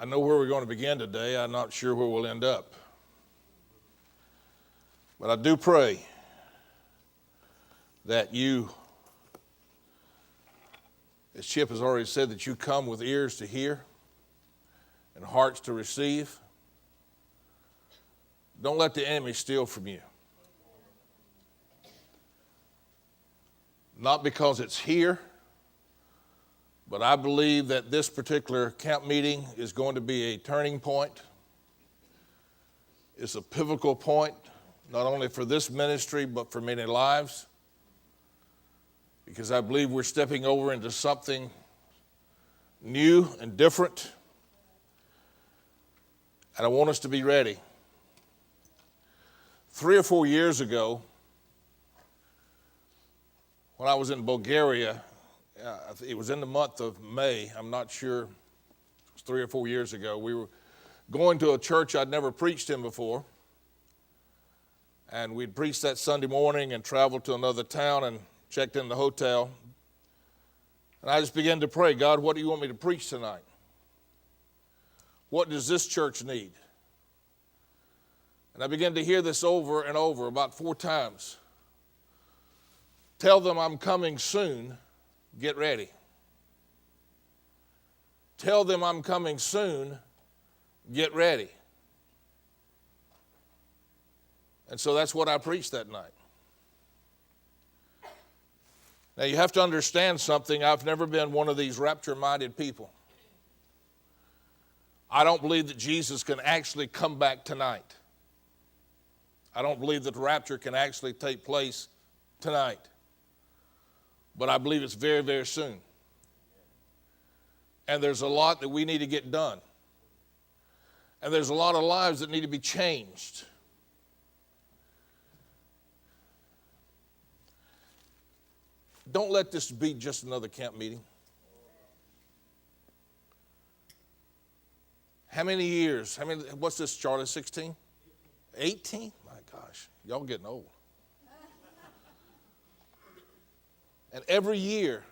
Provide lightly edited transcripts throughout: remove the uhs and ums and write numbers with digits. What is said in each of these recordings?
I know where we're going to begin today. I'm not sure where we'll end up. But I do pray that you, as Chip has already said, that you come with ears to hear and hearts to receive. Don't let the enemy steal from you. Not because it's here, but I believe that this particular camp meeting is going to be a turning point. It's a pivotal point, not only for this ministry, but for many lives. Because I believe we're stepping over into something new and different. And I want us to be ready. 3 or 4 years ago, when I was in Bulgaria, it was in the month of May, I'm not sure, it was 3 or 4 years ago. We were going to a church I'd never preached in before. And we'd preached that Sunday morning and traveled to another town and checked in the hotel. And I just began to pray, God, what do you want me to preach tonight? What does this church need? And I began to hear this over and over about 4 times. Tell them I'm coming soon. Get ready. Tell them I'm coming soon. Get ready. And so that's what I preached that night. Now you have to understand something. I've never been one of these rapture-minded people. I don't believe that Jesus can actually come back tonight. I don't believe that the rapture can actually take place tonight. But I believe it's very, very soon. And there's a lot that we need to get done. And there's a lot of lives that need to be changed. Don't let this be just another camp meeting. How many years? What's this, Charlie, 16? 18? My gosh, y'all getting old. And every year,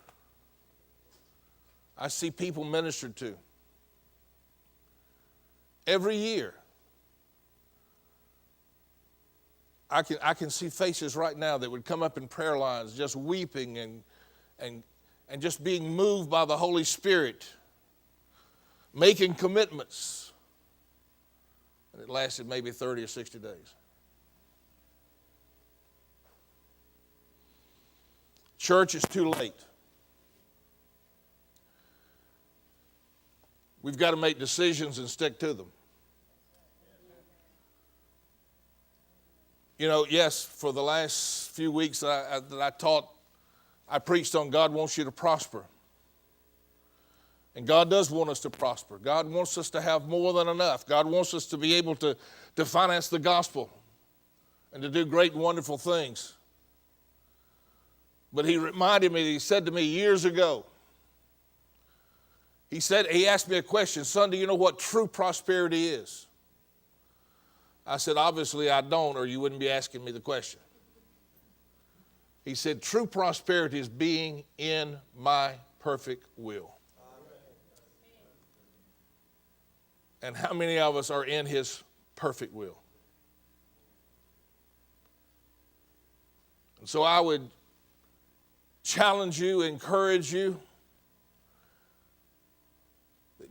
I see people ministered to. Every year. I can see faces right now that would come up in prayer lines just weeping and just being moved by the Holy Spirit, making commitments. And it lasted maybe 30 or 60 days. Church, it's too late. We've got to make decisions and stick to them. You know, yes, for the last few weeks that I taught, I preached on God wants you to prosper. And God does want us to prosper. God wants us to have more than enough. God wants us to be able to finance the gospel and to do great and wonderful things. But he reminded me, he said to me years ago, he asked me a question, son, do you know what true prosperity is? I said, obviously I don't, or you wouldn't be asking me the question. He said, true prosperity is being in my perfect will. And how many of us are in his perfect will? And so I would challenge you, encourage you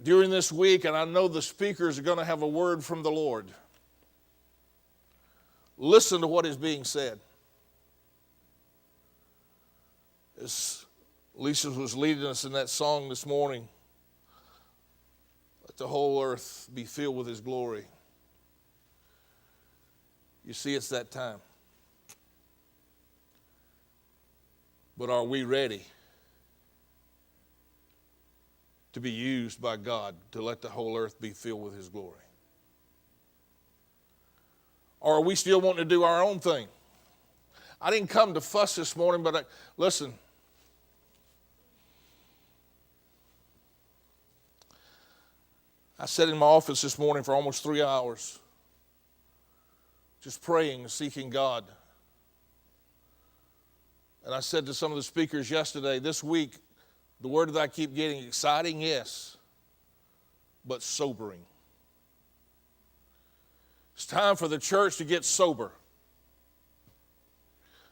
during this week, and I know the speakers are going to have a word from the Lord. Listen to what is being said. As Lisa was leading us in that song this morning, let the whole earth be filled with his glory. You see, it's that time. But are we ready to be used by God to let the whole earth be filled with his glory? Or are we still wanting to do our own thing? I didn't come to fuss this morning, but listen. I sat in my office this morning for almost 3 hours, just praying and seeking God. And I said to some of the speakers yesterday, this week, the word that I keep getting, exciting, yes, but sobering. It's time for the church to get sober,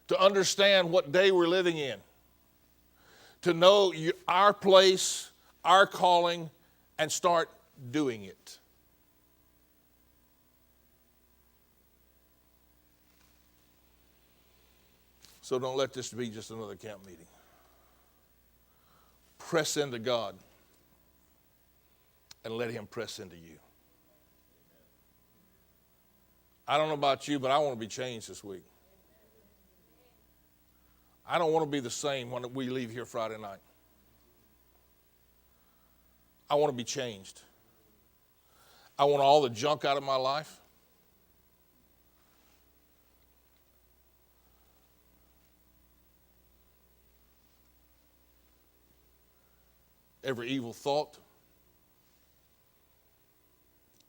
to understand what day we're living in, to know our place, our calling, and start doing it. So don't let this be just another camp meeting. Press into God and let Him press into you. I don't know about you, but I want to be changed this week. I don't want to be the same when we leave here Friday night. I want to be changed. I want all the junk out of my life. Every evil thought,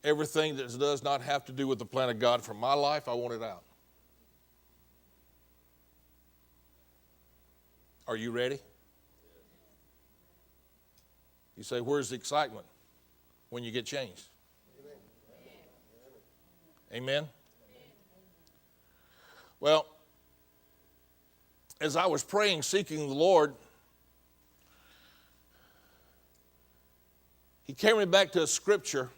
everything that does not have to do with the plan of God for my life, I want it out. Are you ready? You say, where's the excitement? When you get changed. Amen? Well, as I was praying, seeking the Lord, He carried me back to a scripture,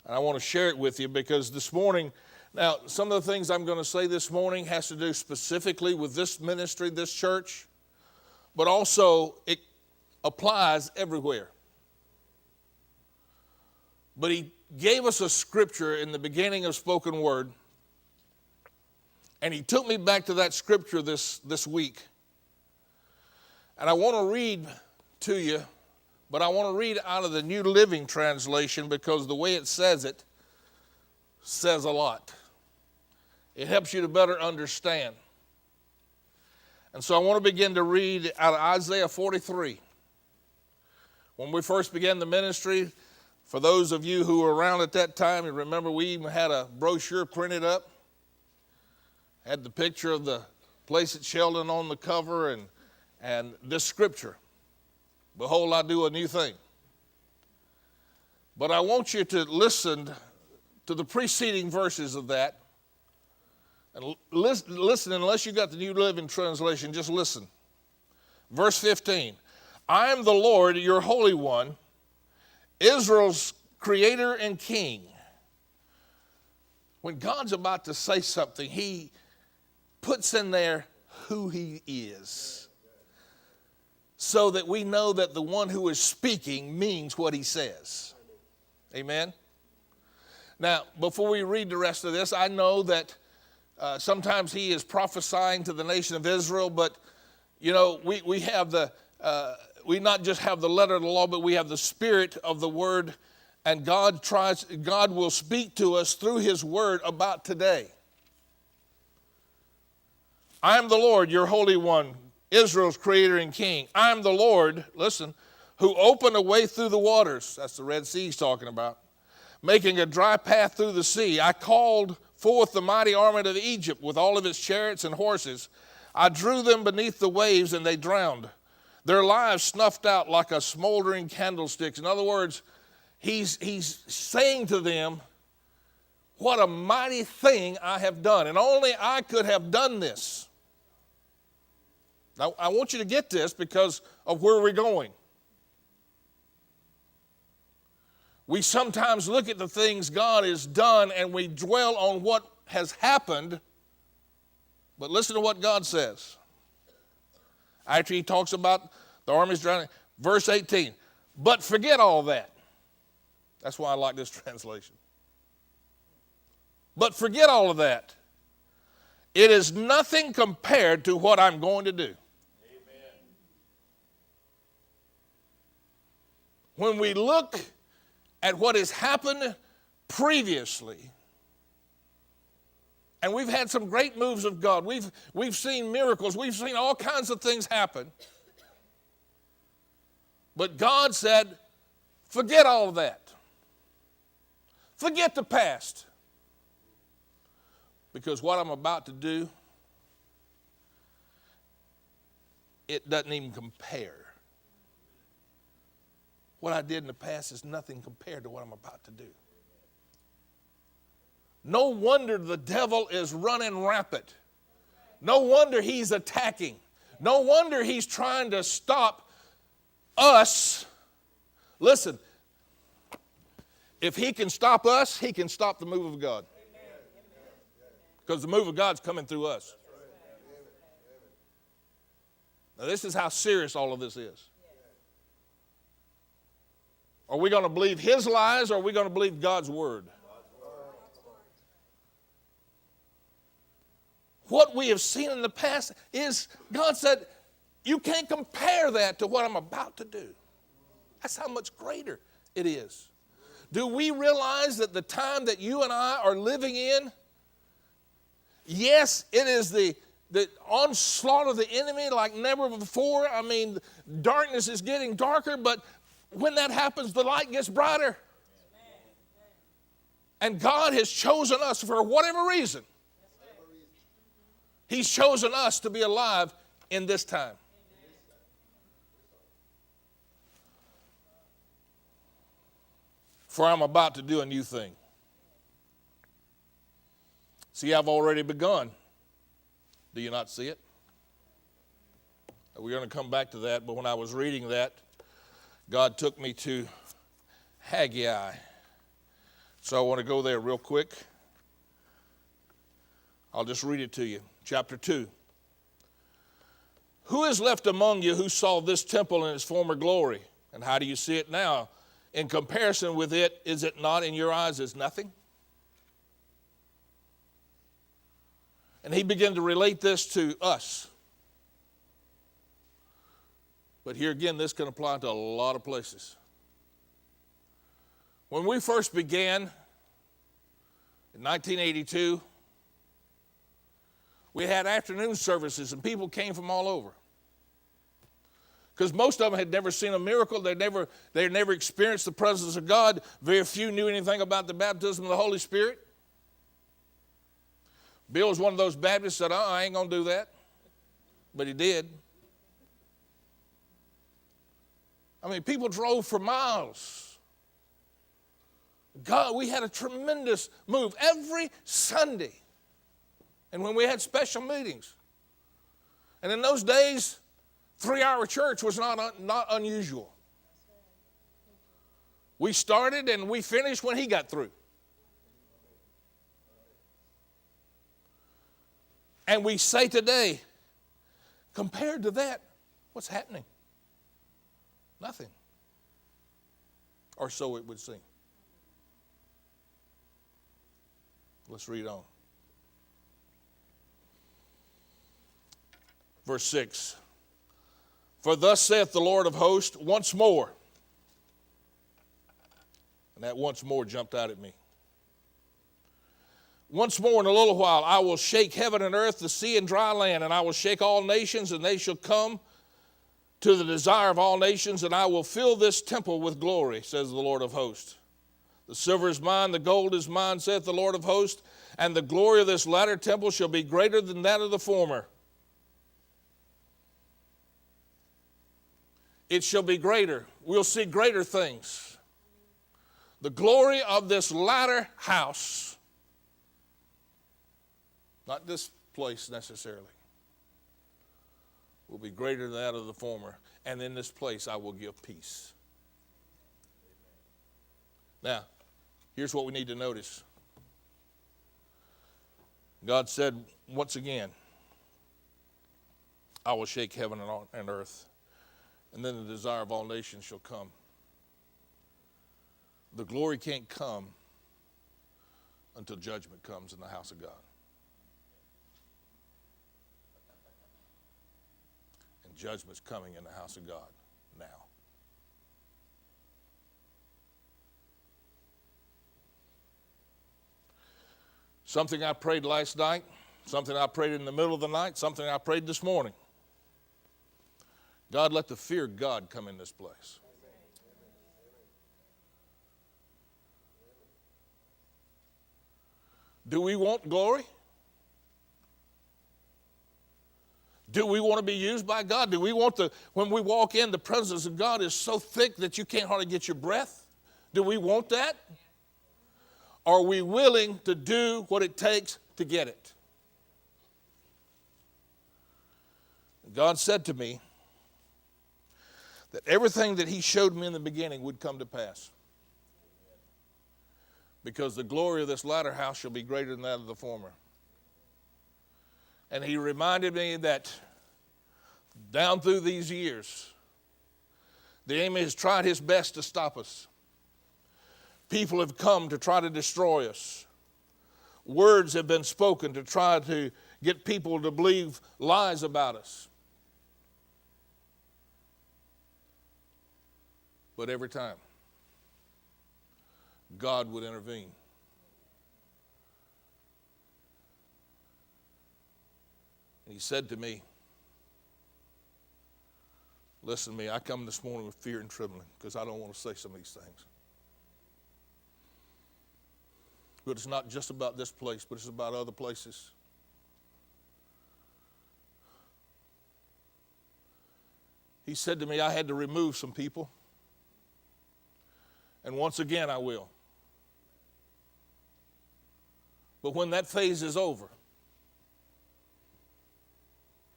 and I want to share it with you because this morning, now some of the things I'm going to say this morning has to do specifically with this ministry, this church, but also it applies everywhere. But He gave us a scripture in the beginning of spoken word, and He took me back to that scripture this week. And I want to read to you, but I want to read out of the New Living Translation because the way it says says a lot. It helps you to better understand. And so I want to begin to read out of Isaiah 43. When we first began the ministry, for those of you who were around at that time, you remember we even had a brochure printed up, had the picture of the place at Sheldon on the cover and this scripture. Behold, I do a new thing. But I want you to listen to the preceding verses of that. And listen, unless you got the New Living Translation, just listen. Verse 15. I am the Lord, your Holy One, Israel's Creator and King. When God's about to say something, He puts in there who He is, so that we know that the one who is speaking means what He says. Amen? Now, before we read the rest of this, I know that sometimes He is prophesying to the nation of Israel, but, you know, we have we not just have the letter of the law, but we have the spirit of the word, and God will speak to us through His word about today. I am the Lord, your Holy One, Israel's Creator and King. I am the Lord, listen, who opened a way through the waters. That's the Red Sea He's talking about. Making a dry path through the sea. I called forth the mighty army of Egypt with all of its chariots and horses. I drew them beneath the waves and they drowned. Their lives snuffed out like a smoldering candlestick. In other words, he's saying to them, what a mighty thing I have done. And only I could have done this. Now, I want you to get this because of where we're going. We sometimes look at the things God has done and we dwell on what has happened, but listen to what God says. After He talks about the armies drowning, verse 18, but forget all that. That's why I like this translation. But forget all of that. It is nothing compared to what I'm going to do. When we look at what has happened previously, and we've had some great moves of God. We've seen miracles. We've seen all kinds of things happen. But God said, forget all of that. Forget the past. Because what I'm about to do, it doesn't even compare what I did in the past is nothing compared to what I'm about to do. No wonder the devil is running rampant. No wonder he's attacking. No wonder he's trying to stop us. Listen, if he can stop us, he can stop the move of God. Because the move of God's coming through us. Now, this is how serious all of this is. Are we going to believe his lies, or are we going to believe God's word? What we have seen in the past is, God said, you can't compare that to what I'm about to do. That's how much greater it is. Do we realize that the time that you and I are living in, yes, it is the onslaught of the enemy like never before. I mean, darkness is getting darker, but when that happens, the light gets brighter. And God has chosen us for whatever reason. He's chosen us to be alive in this time. For I'm about to do a new thing. See, I've already begun. Do you not see it? We're going to come back to that, but when I was reading that, God took me to Haggai. So I want to go there real quick. I'll just read it to you. Chapter 2. Who is left among you who saw this temple in its former glory? And how do you see it now? In comparison with it, is it not in your eyes as nothing? And he began to relate this to us. But here again, this can apply to a lot of places. When we first began in 1982, we had afternoon services, and people came from all over. Because most of them had never seen a miracle. They had never experienced the presence of God. Very few knew anything about the baptism of the Holy Spirit. Bill was one of those Baptists that said, I ain't going to do that. But he did. I mean, people drove for miles. God, we had a tremendous move every Sunday. And when we had special meetings. And in those days, 3-hour church was not unusual. We started and we finished when he got through. And we say today, compared to that, what's happening? Nothing. Or so it would seem. Let's read on. Verse 6. For thus saith the Lord of hosts, once more. And that once more jumped out at me. Once more in a little while, I will shake heaven and earth, the sea and dry land, and I will shake all nations, and they shall come to the desire of all nations, and I will fill this temple with glory, says the Lord of hosts. The silver is mine, the gold is mine, saith the Lord of hosts, and the glory of this latter temple shall be greater than that of the former. It shall be greater. We'll see greater things. The glory of this latter house, not this place necessarily, will be greater than that of the former. And in this place I will give peace. Now, here's what we need to notice. God said, once again, I will shake heaven and earth, and then the desire of all nations shall come. The glory can't come until judgment comes in the house of God. And judgment's coming in the house of God now. Something I prayed last night, something I prayed in the middle of the night, something I prayed this morning. God, let the fear of God come in this place. Do we want glory? Do we want to be used by God? Do we want when we walk in, the presence of God is so thick that you can't hardly get your breath? Do we want that? Are we willing to do what it takes to get it? God said to me that everything that he showed me in the beginning would come to pass. Because the glory of this latter house shall be greater than that of the former. And he reminded me that down through these years, the enemy has tried his best to stop us. People have come to try to destroy us. Words have been spoken to try to get people to believe lies about us. But every time, God would intervene. And he said to me, listen to me, I come this morning with fear and trembling because I don't want to say some of these things. But it's not just about this place, but it's about other places. He said to me, I had to remove some people. And once again, I will. But when that phase is over,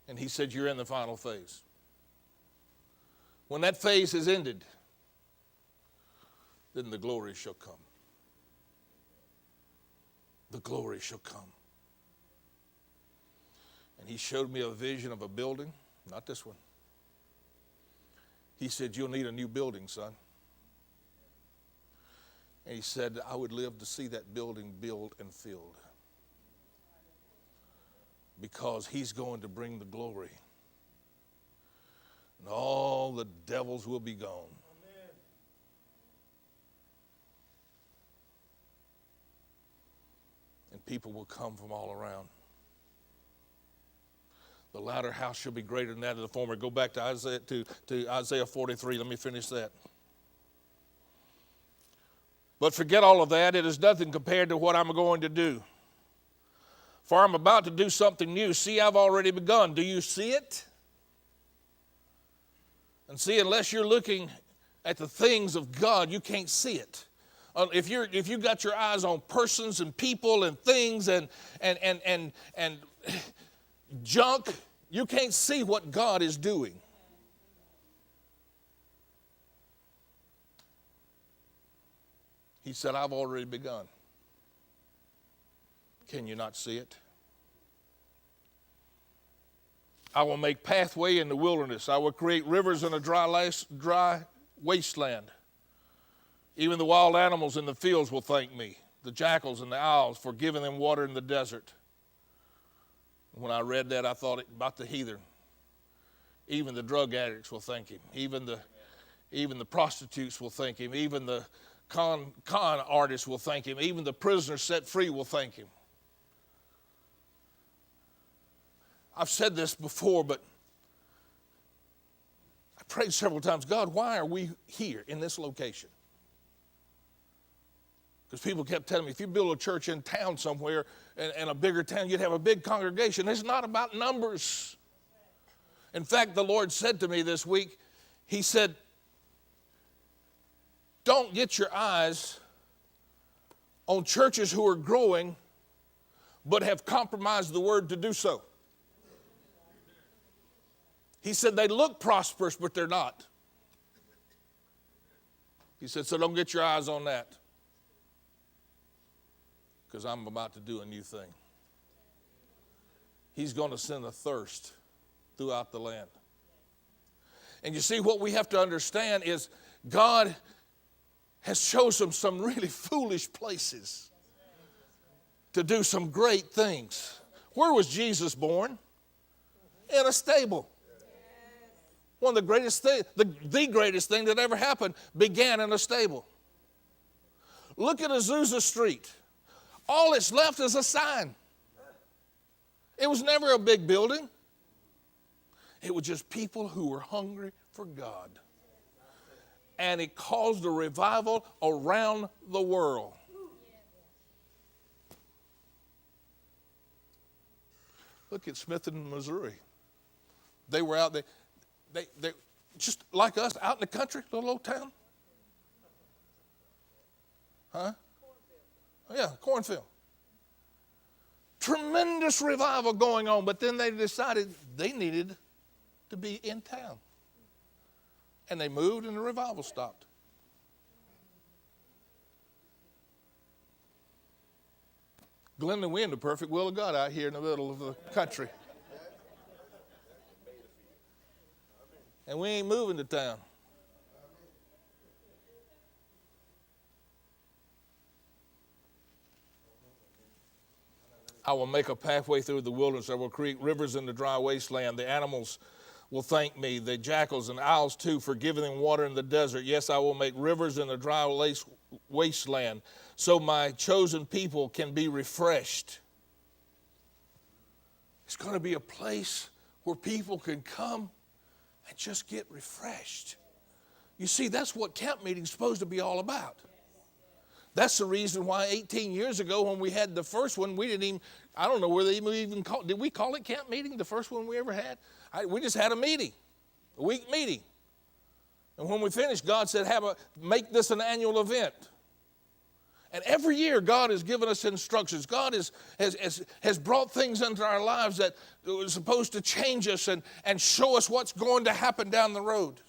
and he said, you're in the final phase. When that phase is ended, then the glory shall come. The glory shall come. And he showed me a vision of a building, not this one. He said, you'll need a new building, son. And he said, I would live to see that building built and filled. Because he's going to bring the glory. And all the devils will be gone. Amen. And people will come from all around. The latter house shall be greater than that of the former. Go back to Isaiah 43. Let me finish that. But forget all of that. It is nothing compared to what I'm going to do. For I'm about to do something new. See, I've already begun. Do you see it? And see, unless you're looking at the things of God, you can't see it. If you've got your eyes on persons and people and things and junk, you can't see what God is doing. He said, I've already begun. Can you not see it? I will make pathway in the wilderness. I will create rivers in a dry wasteland. Even the wild animals in the fields will thank me, the jackals and the owls, for giving them water in the desert. When I read that, I thought about the heathen. Even the drug addicts will thank him. Even the prostitutes will thank him. Even the con artists will thank him. Even the prisoners set free will thank him. I've said this before, but I prayed several times, God, why are we here in this location? Because people kept telling me, if you build a church in town somewhere, in a bigger town, you'd have a big congregation. It's not about numbers. In fact, the Lord said to me this week, he said, don't get your eyes on churches who are growing but have compromised the word to do so. He said they look prosperous, but they're not. He said, so don't get your eyes on that. Because I'm about to do a new thing. He's going to send a thirst throughout the land. And you see, what we have to understand is God has chosen some really foolish places to do some great things. Where was Jesus born? In a stable. One of the greatest things, the greatest thing that ever happened began in a stable. Look at Azusa Street. All that's left is a sign. It was never a big building. It was just people who were hungry for God. And it caused a revival around the world. Look at Smithton, Missouri. They were out there. They just like us, out in the country, little old town. Huh? Yeah, cornfield. Tremendous revival going on, but then they decided they needed to be in town. And they moved and the revival stopped. Glenn and we in the perfect will of God out here in the middle of the country. And we ain't moving to town. I will make a pathway through the wilderness. I will create rivers in the dry wasteland. The animals will thank me, the jackals and owls too, for giving them water in the desert. Yes, I will make rivers in the dry wasteland, so my chosen people can be refreshed. It's going to be a place where people can come and just get refreshed. You see, that's what camp meeting is supposed to be all about. That's the reason why 18 years ago when we had the first one, we didn't even, I don't know whether they even called, did we call it camp meeting, the first one we ever had? We just had a meeting, a week meeting. And when we finished, God said, make this an annual event. And every year, God has given us instructions. God has brought things into our lives that were supposed to change us and show us what's going to happen down the road.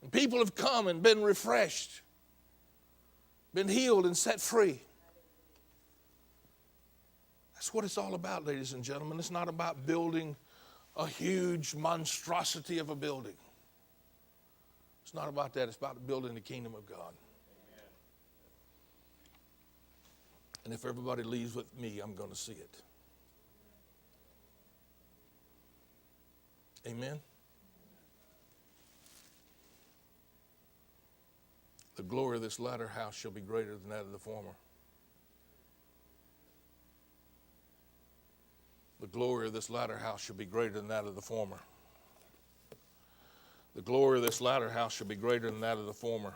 And people have come and been refreshed, been healed and set free. That's what it's all about, ladies and gentlemen. It's not about building a huge monstrosity of a building. It's not about that. It's about building the kingdom of God. And if everybody leaves with me, I'm going to see it. Amen? The glory of this latter house shall be greater than that of the former. The glory of this latter house shall be greater than that of the former. The glory of this latter house shall be greater than that of the former.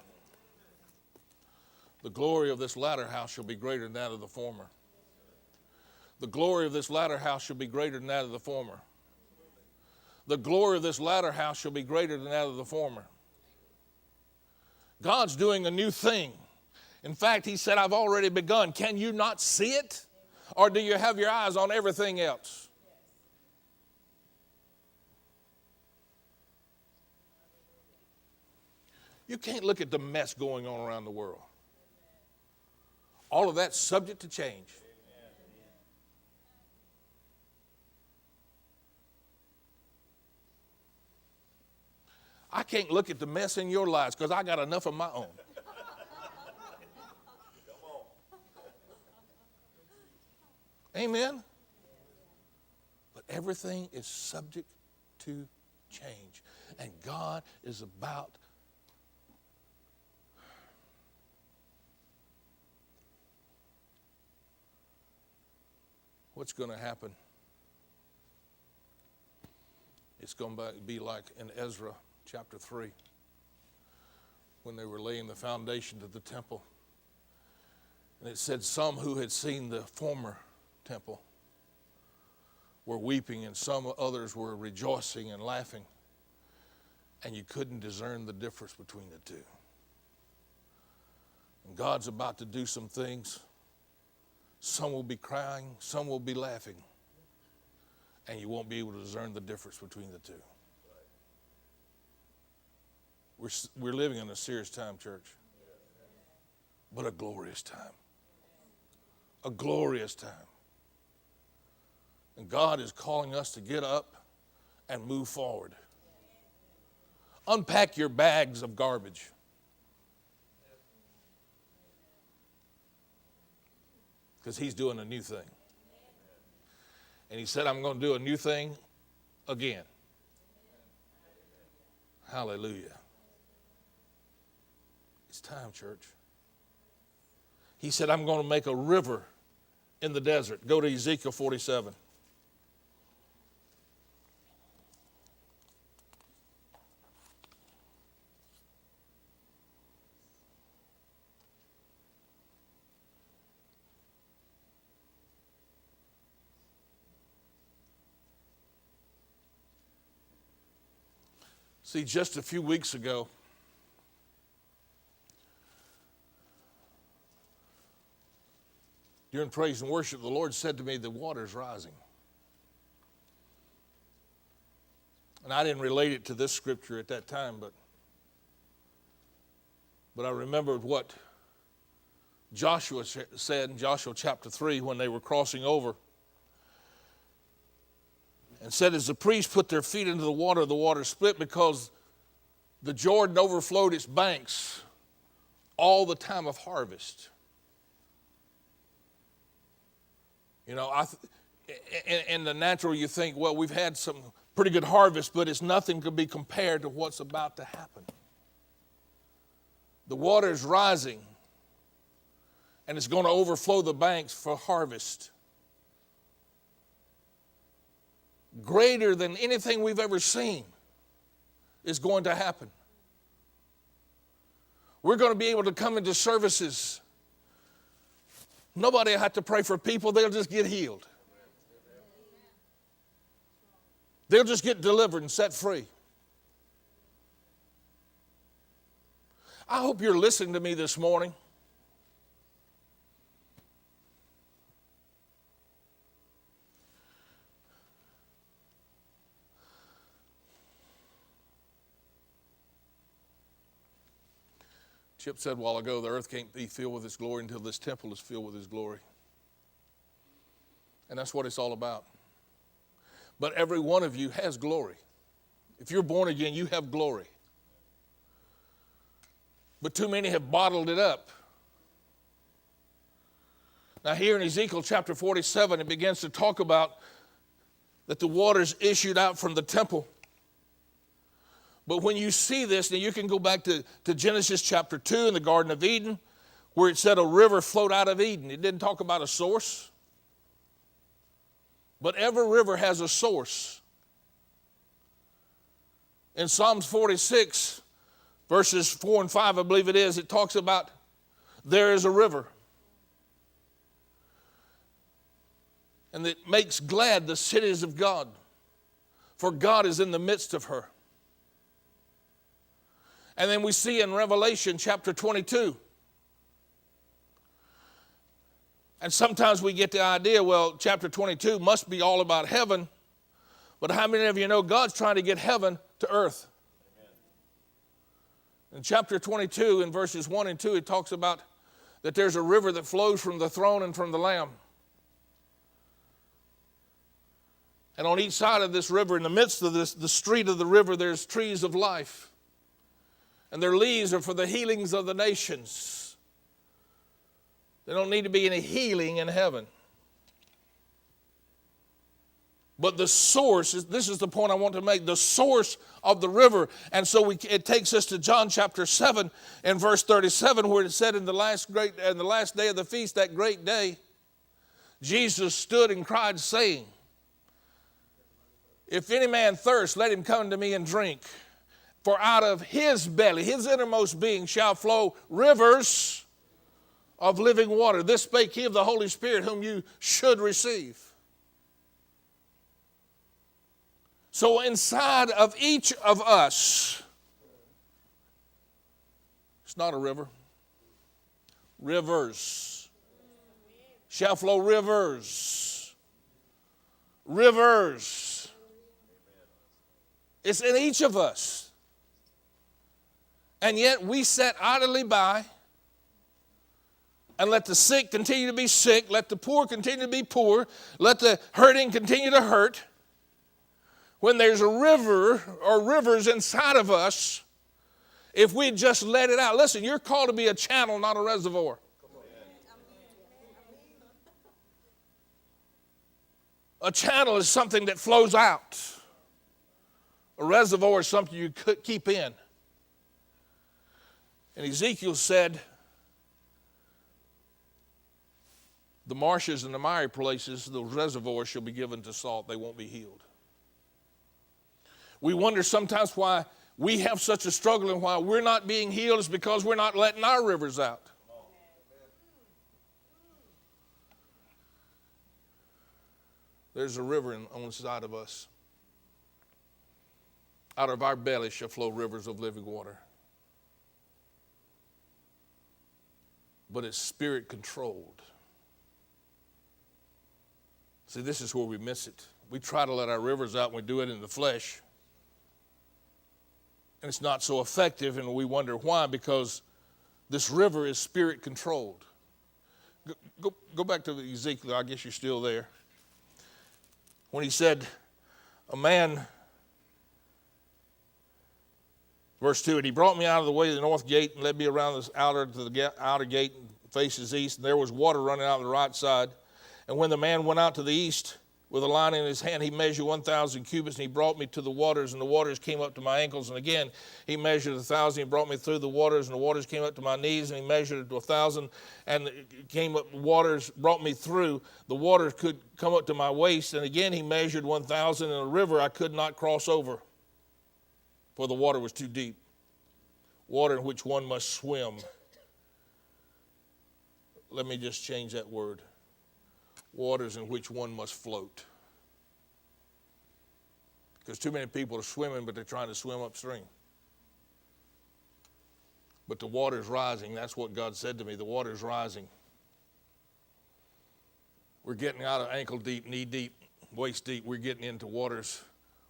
The glory of this latter house shall be greater than that of the former. The glory of this latter house shall be greater than that of the former. The glory of this latter house shall be greater than that of the former. God's doing a new thing. In fact, he said, I've already begun. Can you not see it? Or do you have your eyes on everything else? You can't look at the mess going on around the world. All of that's subject to change. I can't look at the mess in your lives because I got enough of my own. Amen? But everything is subject to change. And God is about what's going to happen. It's going to be like in Ezra chapter 3 when they were laying the foundation to the temple. And it said some who had seen the former temple were weeping and some others were rejoicing and laughing. And you couldn't discern the difference between the two. And God's about to do some things. Some will be crying, some will be laughing. And you won't be able to discern the difference between the two. We're living in a serious time, church. But a glorious time. A glorious time. And God is calling us to get up and move forward. Unpack your bags of garbage. Because he's doing a new thing. And he said, I'm going to do a new thing again. Hallelujah. It's time, church. He said, I'm going to make a river in the desert. Go to Ezekiel 47. See, just a few weeks ago, during praise and worship, the Lord said to me, the water's rising. And I didn't relate it to this scripture at that time, but I remembered what Joshua said in Joshua chapter 3 when they were crossing over. And said, as the priests put their feet into the water split because the Jordan overflowed its banks all the time of harvest. You know, in the natural you think, well, we've had some pretty good harvest, but it's nothing to be compared to what's about to happen. The water is rising, and it's going to overflow the banks for harvest. Greater than anything we've ever seen is going to happen. We're going to be able to come into services. Nobody will have to pray for people. They'll just get healed. They'll just get delivered and set free. I hope you're listening to me this morning. Chip said a while ago, the earth can't be filled with His glory until this temple is filled with His glory. And that's what it's all about. But every one of you has glory. If you're born again, you have glory. But too many have bottled it up. Now here in Ezekiel chapter 47, it begins to talk about that the waters issued out from the temple. But when you see this, now you can go back to Genesis chapter 2 in the Garden of Eden, where it said a river flowed out of Eden. It didn't talk about a source. But every river has a source. In Psalms 46, verses 4 and 5, I believe it is, it talks about there is a river. And it makes glad the cities of God, for God is in the midst of her. And then we see in Revelation chapter 22. And sometimes we get the idea, well, chapter 22 must be all about heaven. But how many of you know God's trying to get heaven to earth? Amen. In chapter 22, in verses 1 and 2, it talks about that there's a river that flows from the throne and from the Lamb. And on each side of this river, in the midst of this, the street of the river, there's trees of life. And their leaves are for the healings of the nations. There don't need to be any healing in heaven. But the source, this is the point I want to make, the source of the river. And so it takes us to John chapter 7 and verse 37, where it said in the last day of the feast, that great day, Jesus stood and cried, saying, if any man thirst, let him come to me and drink. For out of his belly, his innermost being, shall flow rivers of living water. This spake he of the Holy Spirit, whom you should receive. So inside of each of us, it's not a river. Rivers. Shall flow rivers. Rivers. It's in each of us. And yet we sit idly by and let the sick continue to be sick, let the poor continue to be poor, let the hurting continue to hurt. When there's a river or rivers inside of us, if we just let it out. Listen, you're called to be a channel, not a reservoir. A channel is something that flows out. A reservoir is something you could keep in. And Ezekiel said, the marshes and the miry places, those reservoirs shall be given to salt. They won't be healed. We wonder sometimes why we have such a struggle and why we're not being healed is because we're not letting our rivers out. There's a river on the side of us. Out of our belly shall flow rivers of living water. But it's spirit controlled. See, this is where we miss it. We try to let our rivers out and we do it in the flesh. And it's not so effective, and we wonder why, because this river is spirit controlled. Go back to Ezekiel. I guess you're still there. When he said, a man, verse 2, and he brought me out of the way of the north gate and led me around the outer gate and faces east, and there was water running out on the right side. And when the man went out to the east with a line in his hand, he measured 1,000 cubits, and he brought me to the waters, and the waters came up to my ankles. And again, he measured 1,000, he brought me through the waters, and the waters came up to my knees, and he measured it to 1,000, and it came up, waters brought me through. The waters could come up to my waist, and again he measured 1,000, and a river I could not cross over, for the water was too deep, water in which one must swim. Let me just change that word. Waters in which one must float. Because too many people are swimming, but they're trying to swim upstream. But the water's rising. That's what God said to me. The water's rising. We're getting out of ankle deep, knee deep, waist deep. We're getting into waters.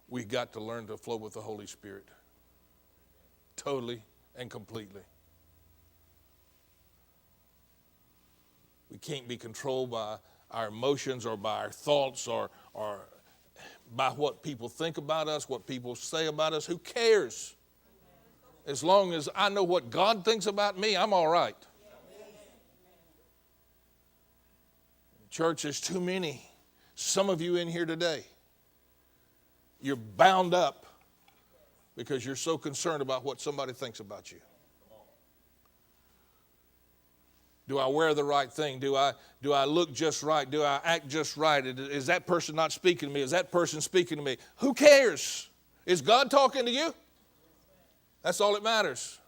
We've got to learn to flow with the Holy Spirit. Totally and completely. We can't be controlled by our emotions or by our thoughts or by what people think about us, what people say about us. Who cares? As long as I know what God thinks about me, I'm all right. Church, there's too many. Some of you in here today, you're bound up because you're so concerned about what somebody thinks about you. Do I wear the right thing? Do I look just right? Do I act just right? Is that person not speaking to me? Is that person speaking to me? Who cares? Is God talking to you? That's all that matters.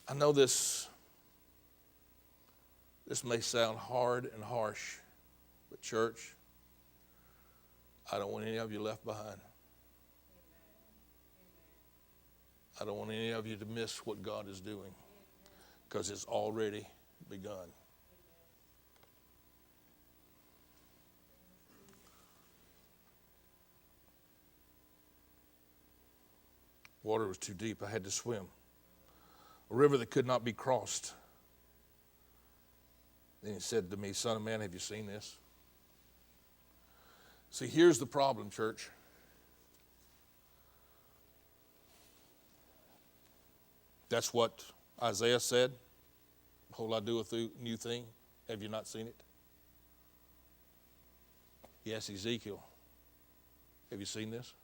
I know this may sound hard and harsh, but church, I don't want any of you left behind. I don't want any of you to miss what God is doing, because it's already begun. Water was too deep. I had to swim. A river that could not be crossed. Then he said to me, Son of man, have you seen this? See, here's the problem, church. That's what Isaiah said. Behold, I do a new thing. Have you not seen it? He asked Ezekiel, have you seen this?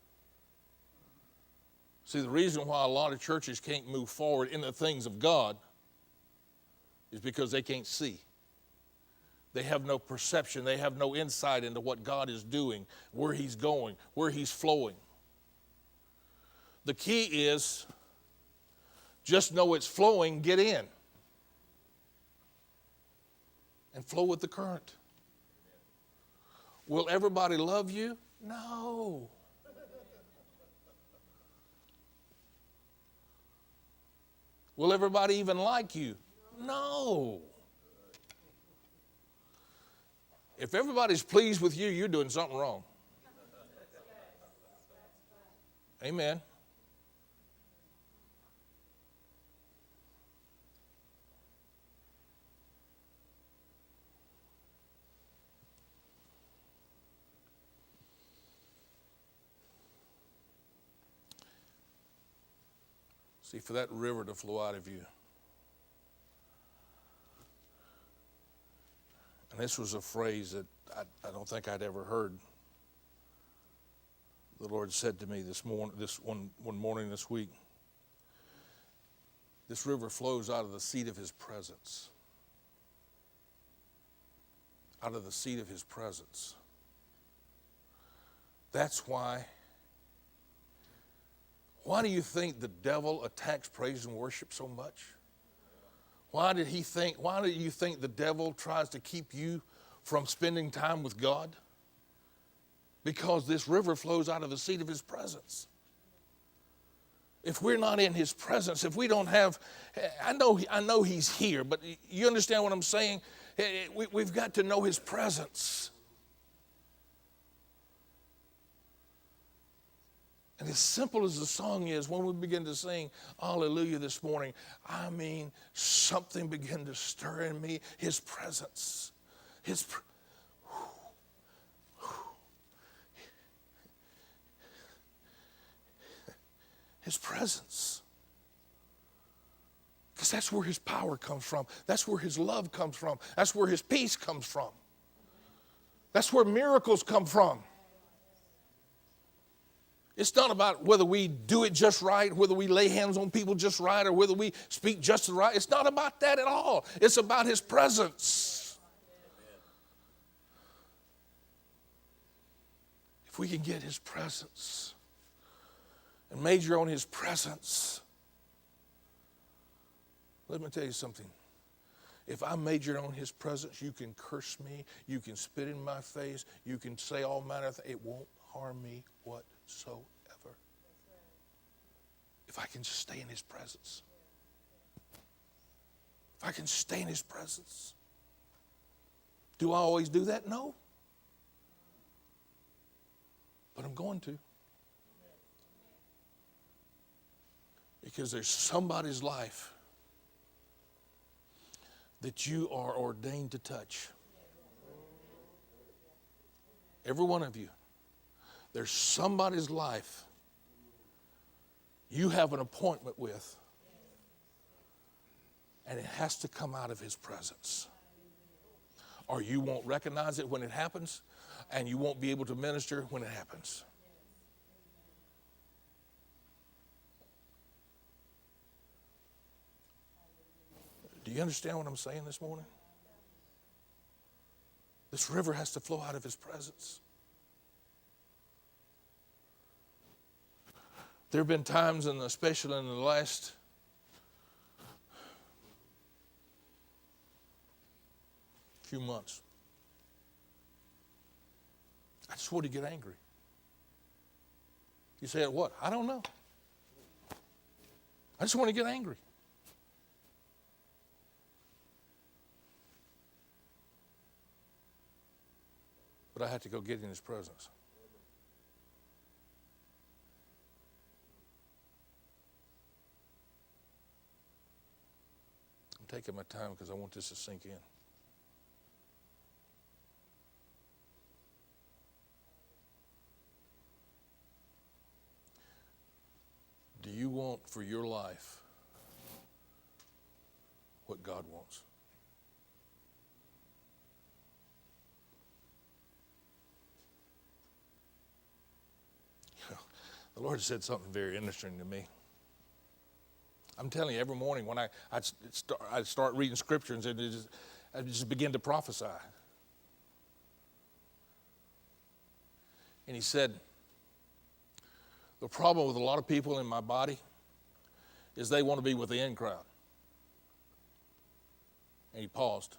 See, the reason why a lot of churches can't move forward in the things of God is because they can't see. They have no perception. They have no insight into what God is doing, where he's going, where he's flowing. The key is just know it's flowing, get in. And flow with the current. Will everybody love you? No. Will everybody even like you? No. If everybody's pleased with you, you're doing something wrong. Amen. See, for that river to flow out of you. And this was a phrase that I don't think I'd ever heard. The Lord said to me one morning this week, this river flows out of the seat of his presence. Out of the seat of his presence. That's why do you think the devil attacks praise and worship so much? Why do you think the devil tries to keep you from spending time with God? Because this river flows out of the seat of his presence. If we're not in his presence, if we don't have, I know he's here, but you understand what I'm saying? We've got to know his presence. And as simple as the song is, when we begin to sing Hallelujah this morning, I mean, something began to stir in me, his presence. His presence. Because that's where his power comes from. That's where his love comes from. That's where his peace comes from. That's where miracles come from. It's not about whether we do it just right, whether we lay hands on people just right, or whether we speak just right. It's not about that at all. It's about his presence. If we can get his presence and major on his presence, let me tell you something. If I majored on his presence, you can curse me, you can spit in my face, you can say all manner of things. It won't harm me whatsoever. If I can just stay in his presence. If I can stay in his presence. Do I always do that? No. But I'm going to. Because there's somebody's life that you are ordained to touch. Every one of you. There's somebody's life you have an appointment with, and it has to come out of his presence. Or you won't recognize it when it happens, and you won't be able to minister when it happens. Do you understand what I'm saying this morning? This river has to flow out of his presence. There have been times, and especially in the last few months, I just want to get angry. You say, what? I don't know. I just want to get angry. But I had to go get in his presence. I'm taking my time because I want this to sink in. Do you want for your life what God wants? The Lord said something very interesting to me. I'm telling you, every morning when I start reading scriptures, and I just begin to prophesy. And he said, the problem with a lot of people in my body is they want to be with the in crowd. And he paused.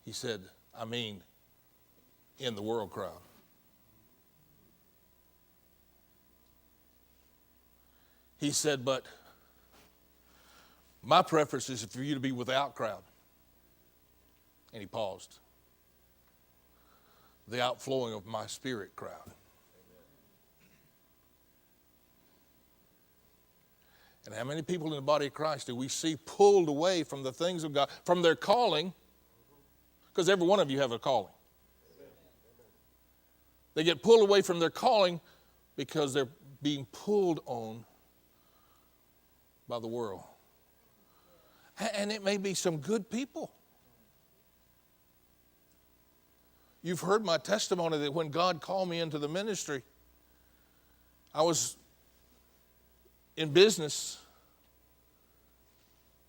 He said, I mean, in the world crowd. He said, but my preference is for you to be without crowd. And he paused. The outflowing of my spirit crowd. And how many people in the body of Christ do we see pulled away from the things of God, from their calling? Because every one of you have a calling. They get pulled away from their calling because they're being pulled on by the world. And it may be some good people. You've heard my testimony that when God called me into the ministry, I was in business,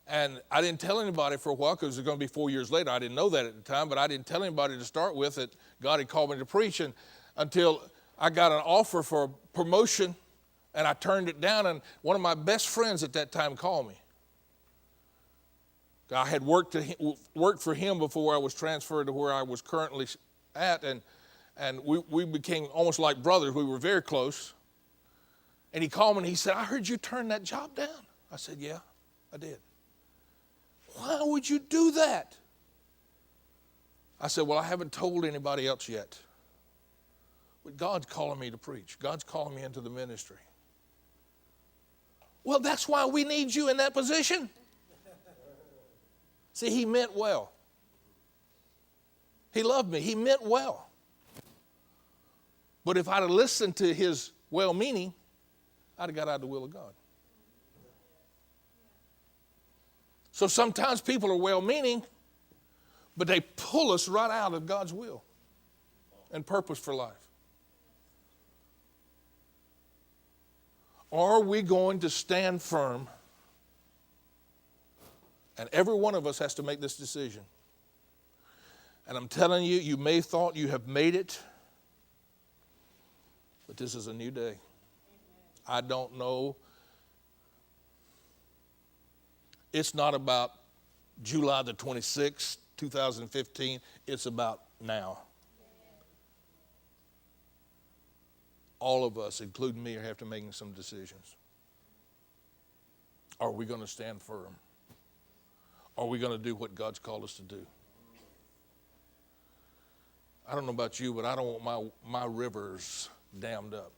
and I didn't tell anybody for a while because it was going to be 4 years later. I didn't know that at the time, but I didn't tell anybody to start with that God had called me to preach until I got an offer for a promotion. And I turned it down, and one of my best friends at that time called me. I had worked for him before I was transferred to where I was currently at, and And we became almost like brothers. We were very close. And he called me and he said, I heard you turn that job down. I said, yeah, I did. Why would you do that? I said, well, I haven't told anybody else yet. But God's calling me to preach. God's calling me into the ministry. Well, that's why we need you in that position. See, he meant well. He loved me. He meant well. But if I'd have listened to his well-meaning, I'd have got out of the will of God. So sometimes people are well-meaning, but they pull us right out of God's will and purpose for life. Are we going to stand firm? And every one of us has to make this decision. And I'm telling you, you may have thought you have made it, but this is a new day. I don't know. It's not about July the 26th, 2015. It's about now. All of us, including me, have to make some decisions. Are we going to stand firm? Are we going to do what God's called us to do? I don't know about you, but I don't want my rivers dammed up.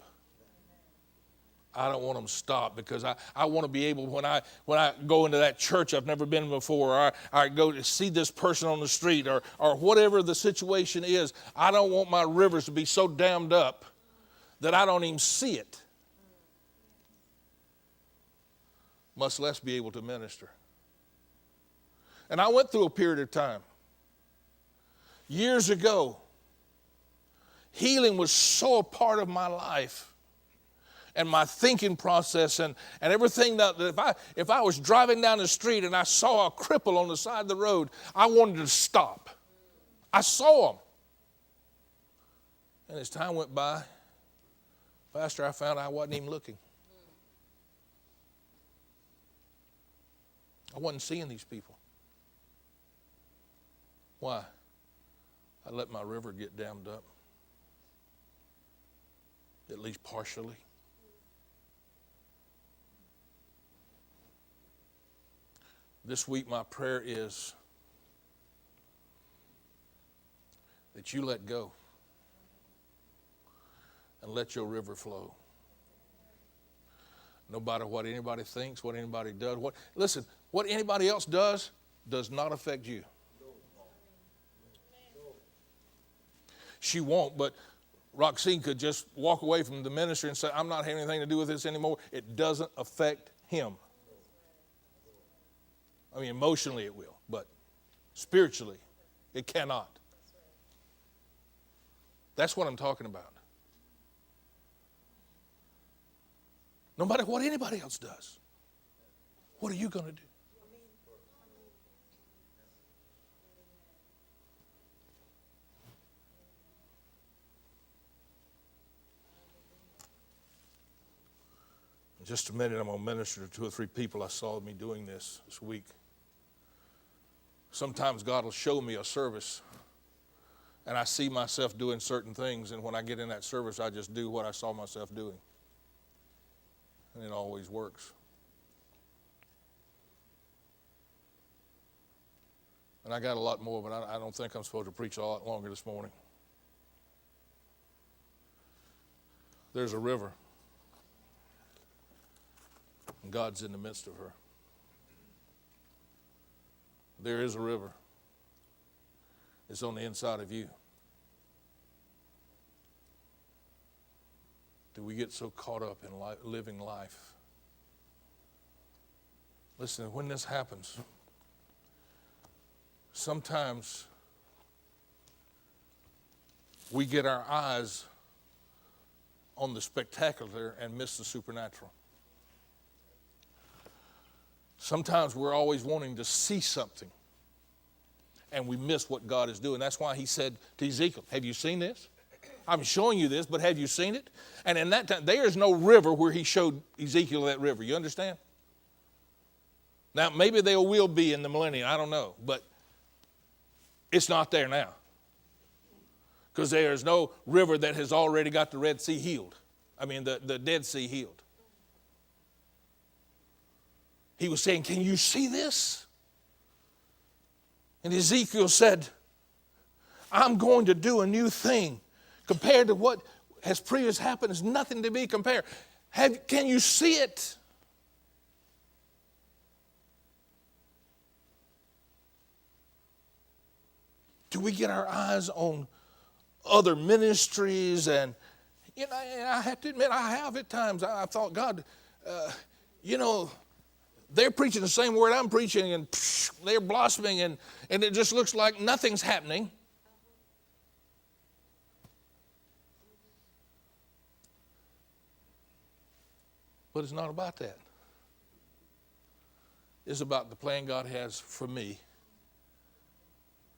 I don't want them stopped because I want to be able, when I go into that church I've never been before, or I go to see this person on the street, or whatever the situation is, I don't want my rivers to be so dammed up that I don't even see it, much less be able to minister. And I went through a period of time. Years ago, healing was so a part of my life and my thinking process and everything that if I was driving down the street and I saw a cripple on the side of the road, I wanted to stop. I saw him. And as time went by, Pastor, I found I wasn't even looking. I wasn't seeing these people. Why? I let my river get dammed up, at least partially. This week my prayer is that you let go and let your river flow. No matter what anybody thinks, what anybody does. Listen, what anybody else does not affect you. She won't, but Roxine could just walk away from the ministry and say, I'm not having anything to do with this anymore. It doesn't affect him. I mean, emotionally it will, but spiritually it cannot. That's what I'm talking about. No matter what anybody else does, what are you going to do? In just a minute, I'm going to minister to 2 or 3 people I saw me doing this week. Sometimes God will show me a service, and I see myself doing certain things, and when I get in that service, I just do what I saw myself doing. And it always works. And I got a lot more, but I don't think I'm supposed to preach a lot longer this morning. There's a river, and God's in the midst of her. There is a river. It's on the inside of you. Do we get so caught up in living life? Listen, when this happens, sometimes we get our eyes on the spectacular and miss the supernatural. Sometimes we're always wanting to see something, and we miss what God is doing. That's why he said to Ezekiel, have you seen this? I'm showing you this, but have you seen it? And in that time, there is no river where he showed Ezekiel that river. You understand? Now, maybe there will be in the millennium. I don't know. But it's not there now. Because there is no river that has already got the Red Sea healed. The Dead Sea healed. He was saying, can you see this? And Ezekiel said, I'm going to do a new thing. Compared to what has previously happened, is nothing to be compared. Can you see it? Do we get our eyes on other ministries? And, I have to admit, I have at times. I thought, God, they're preaching the same word I'm preaching, and they're blossoming, and it just looks like nothing's happening. But it's not about that. It's about the plan God has for me,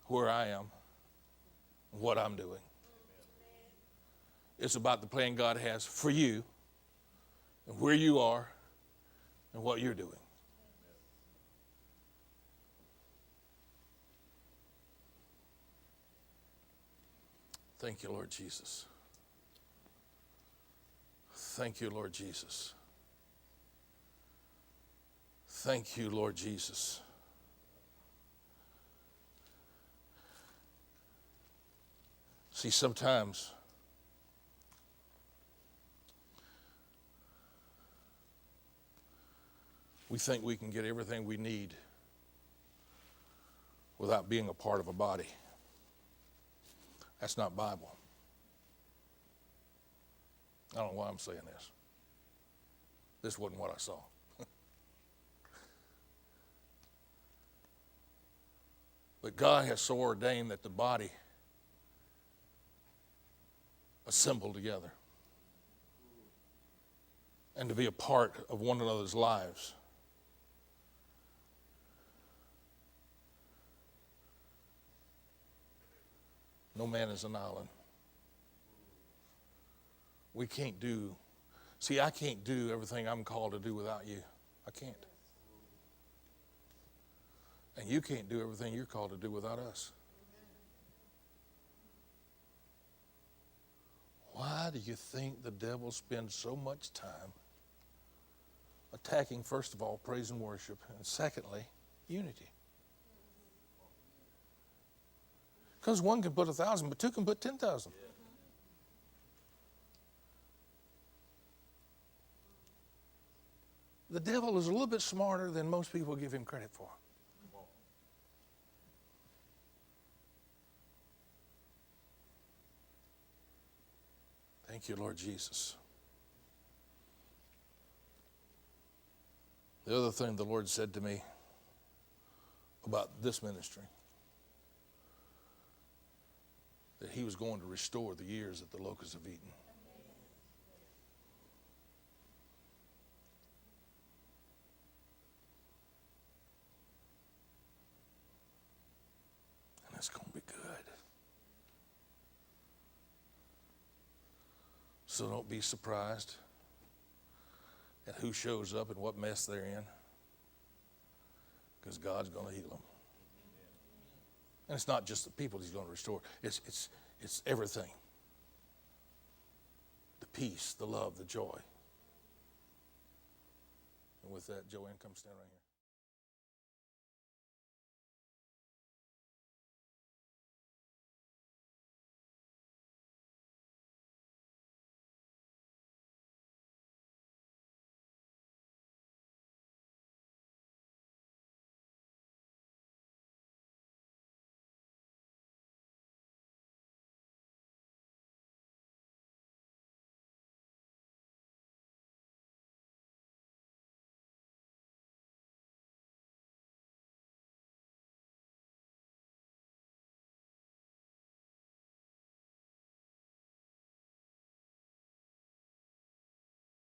where I am, and what I'm doing. It's about the plan God has for you, and where you are, and what you're doing. Thank you, Lord Jesus. Thank you, Lord Jesus. Thank you, Lord Jesus. See, sometimes we think we can get everything we need without being a part of a body. That's not Bible. I don't know why I'm saying this. This wasn't what I saw. But God has so ordained that the body assemble together and to be a part of one another's lives. No man is an island. We can't do, I can't do everything I'm called to do without you. I can't. And you can't do everything you're called to do without us. Why do you think the devil spends so much time attacking, first of all, praise and worship, and secondly, unity? Because one can put 1,000, but two can put 10,000. The devil is a little bit smarter than most people give him credit for. Thank you, Lord Jesus. The other thing the Lord said to me about this ministry, that he was going to restore the years that the locusts have eaten. And it's going to be good. So don't be surprised at who shows up and what mess they're in, because God's going to heal them. And it's not just the people he's going to restore. It's everything. The peace, the love, the joy. And with that, Joanne, come stand right here.